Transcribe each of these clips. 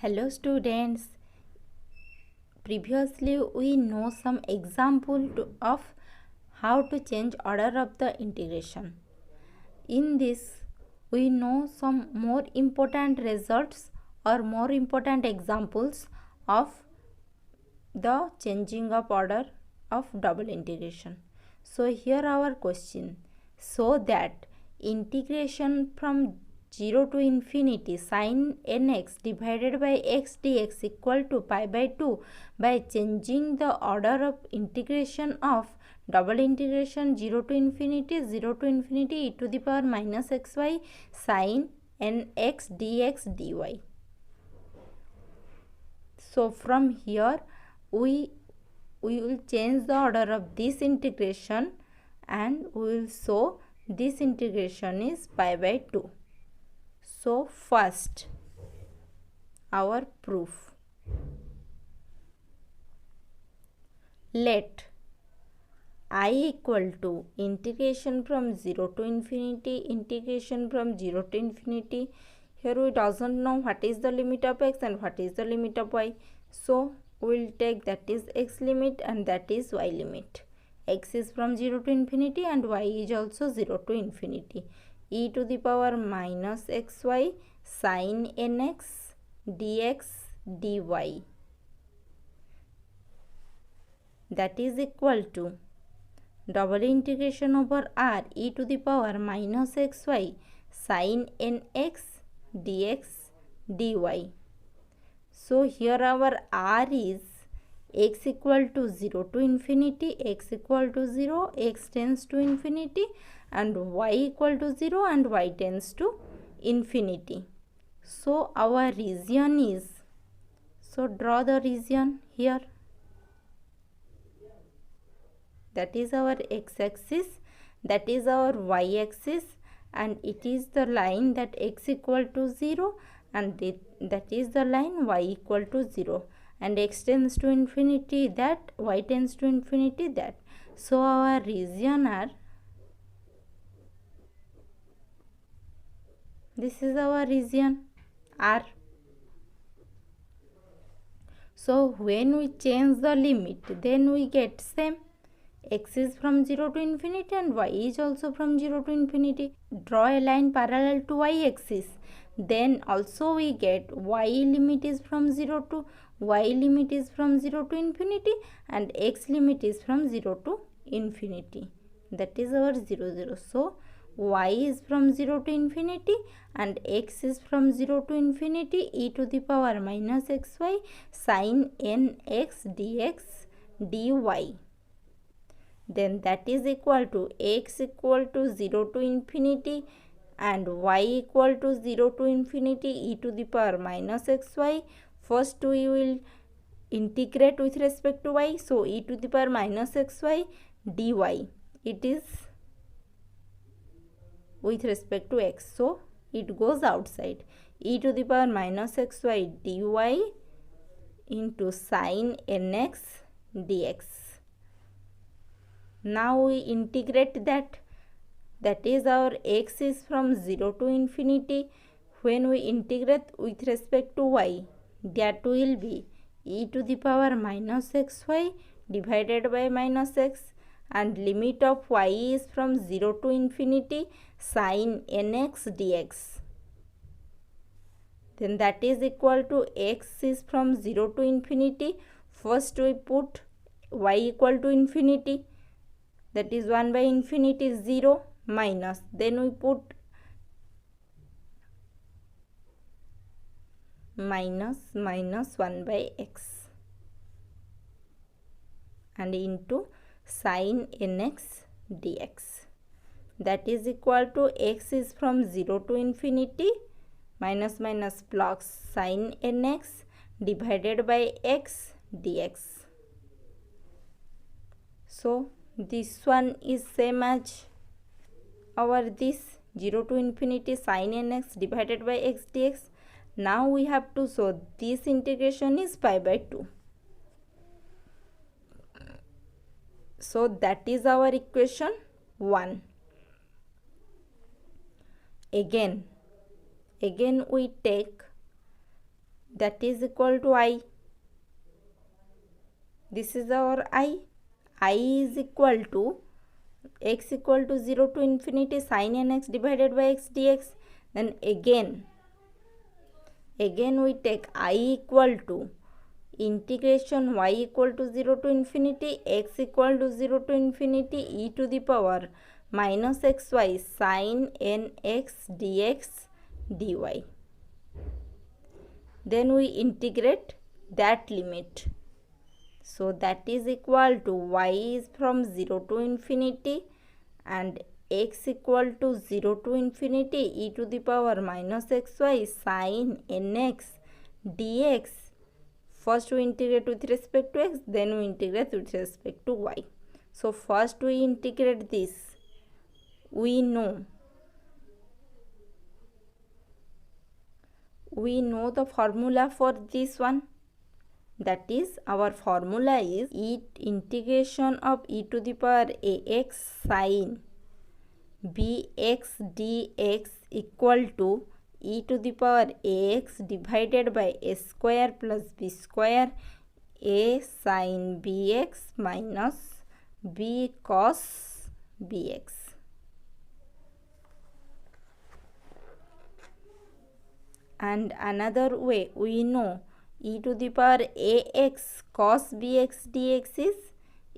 Hello students. Previously we know some of how to change order of the integration. In this we know some more important results or more important examples of the changing of order of double integration. So here our question. So that integration from 0 to infinity sin nx divided by x dx equal to pi by 2 by changing the order of integration of double integration 0 to infinity e to the power minus xy sin nx dx dy. So from here we will change the order of this integration and we will show this integration is pi by 2. So first our proof. Let I equal to integration from 0 to infinity, integration from 0 to infinity. Here we doesn't know what is the limit of x and what is the limit of y. So we will take that is x limit and that is y limit. X is from 0 to infinity and y is also 0 to infinity. E to the power minus xy sin nx dx dy. That is equal to double integration over r e to the power minus xy sin nx dx dy. So here our r is x equal to 0 to infinity, x equal to 0, x tends to infinity, and y equal to 0 and y tends to infinity. So our region is, so draw the region here. That is our x-axis, that is our y-axis, and it is the line that x equal to 0 and that is the line y equal to 0, and x tends to infinity that, y tends to infinity that. So our region are, this is our region R. So when we change the limit then we get same. X is from 0 to infinity and y is also from 0 to infinity. Draw a line parallel to y-axis. Then also we get y limit is from 0 to infinity and x limit is from 0 to infinity. That is our 0 0. So y is from 0 to infinity and x is from 0 to infinity e to the power minus xy sin nx dx dy. Then that is equal to x equal to 0 to infinity and y equal to 0 to infinity e to the power minus xy. First we will integrate with respect to y. So e to the power minus xy dy. It is with respect to x. So it goes outside. E to the power minus xy dy into sin nx dx. Now we integrate that. That is our x is from 0 to infinity. When we integrate with respect to y, that will be e to the power minus xy divided by minus x, and limit of y is from 0 to infinity sin nx dx. Then that is equal to x is from 0 to infinity. First we put y equal to infinity. That is 1 by infinity 0 minus. Then we put minus 1 by x and into sin nx dx. That is equal to x is from 0 to infinity minus plus sin nx divided by x dx. So this one is same as our this 0 to infinity sin nx divided by x dx. Now we have to show this integration is pi by 2. So that is our equation 1. Again we take that is equal to I. This is our I. I is equal to x equal to 0 to infinity sin nx divided by x dx. Then again we take I equal to integration y equal to 0 to infinity x equal to 0 to infinity e to the power minus xy sin nx dx dy. Then we integrate that limit. So that is equal to y is from 0 to infinity and x equal to 0 to infinity e to the power minus xy sin nx dx. First we integrate with respect to x, then we integrate with respect to y. So first we integrate this. We know the formula for this one. That is, our formula is integration of e to the power ax sin bx dx equal to e to the power ax divided by a square plus b square a sin bx minus b cos bx. And another way, we know e to the power ax cos bx dx is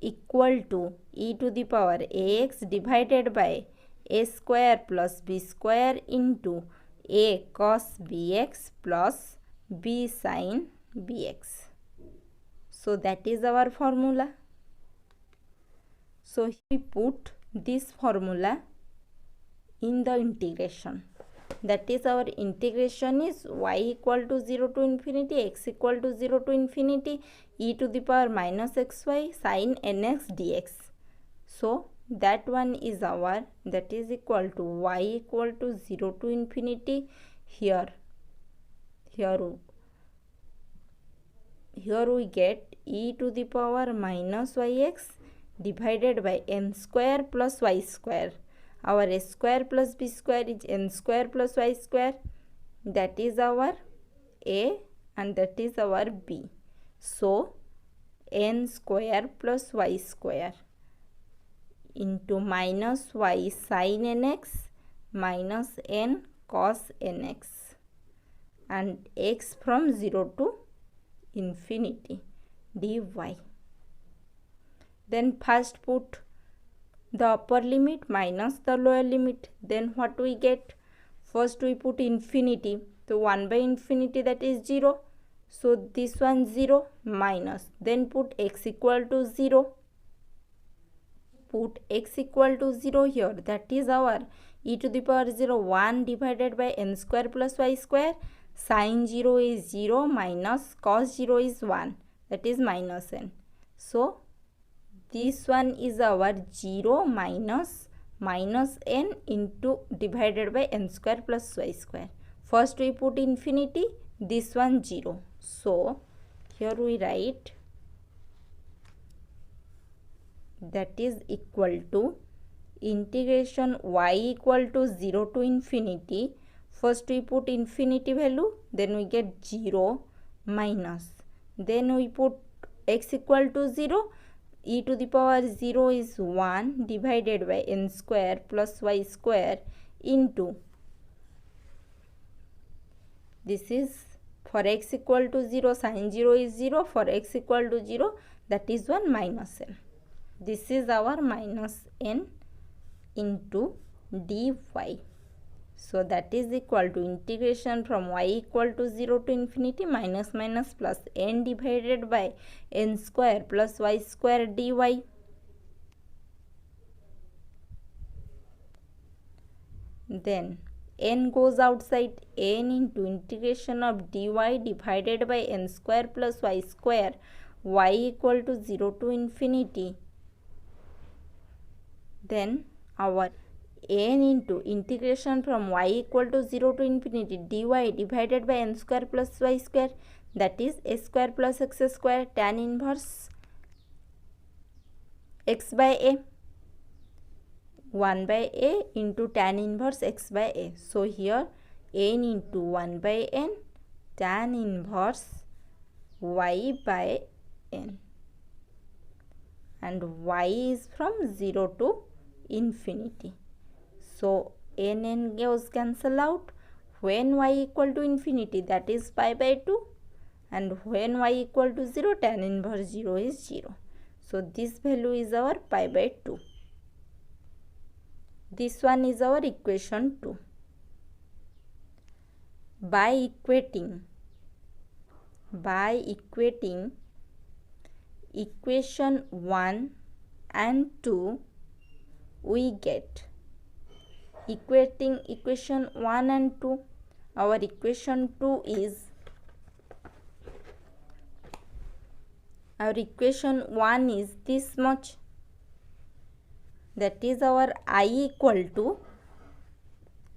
equal to e to the power ax divided by a square plus b square into a cos bx plus b sin bx. So that is our formula. So we put this formula in the integration. That is, our integration is y equal to 0 to infinity, x equal to 0 to infinity, e to the power minus xy sin nx dx. So that one is our, that is equal to y equal to 0 to infinity. Here we get e to the power minus yx divided by n square plus y square. Our a square plus b square is n square plus y square. That is our a and that is our b. So n square plus y square into minus y sin nx minus n cos nx and x from 0 to infinity dy. Then first put the upper limit minus the lower limit. Then what we get? First we put infinity. So 1 by infinity, that is 0. So this one 0 minus. Then put x equal to 0. Put x equal to 0 here. That is our e to the power 0 1 divided by n square plus y square. Sin 0 is 0 minus cos 0 is 1. That is minus n. So this one is our 0 minus n into divided by n square plus y square. First we put infinity, this one 0. So here we write that is equal to integration y equal to 0 to infinity. First we put infinity value, then we get 0 minus. Then we put x equal to 0. E to the power 0 is 1 divided by n square plus y square into, this is for x equal to 0, sin 0 is 0, for x equal to 0, that is 1 minus n. This is our minus n into dy. So that is equal to integration from y equal to 0 to infinity minus minus plus n divided by n square plus y square dy. Then n goes outside, n into integration of dy divided by n square plus y square, y equal to 0 to infinity. Then our n into integration from y equal to 0 to infinity dy divided by n square plus y square, that is a square plus x square tan inverse x by a, 1 by a into tan inverse x by a. So here n into 1 by n tan inverse y by n, and y is from 0 to infinity. So n goes cancel out. When y equal to infinity, that is pi by 2, and when y equal to 0, tan inverse 0 is 0. So this value is our pi by 2. This one is our equation 2. By equating equation 1 and 2, we get equating equation 1 and 2. Our equation 2 is, our equation 1 is this much, that is our I equal to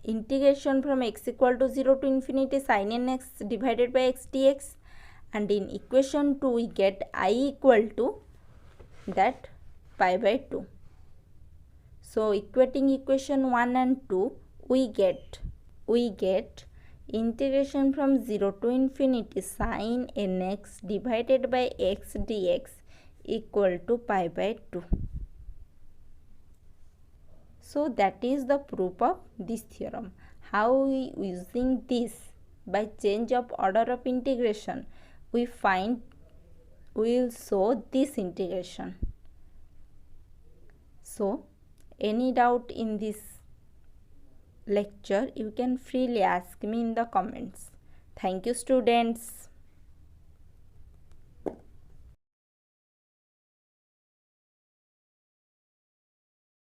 integration from x equal to 0 to infinity sin nx divided by x dx, and in equation 2 we get I equal to that pi by 2. So equating equation 1 and 2, we get integration from 0 to infinity sin nx divided by x dx equal to pi by 2. So that is the proof of this theorem. How we using this by change of order of integration, we will show this integration. So any doubt in this lecture, you can freely ask me in the comments. Thank you, students.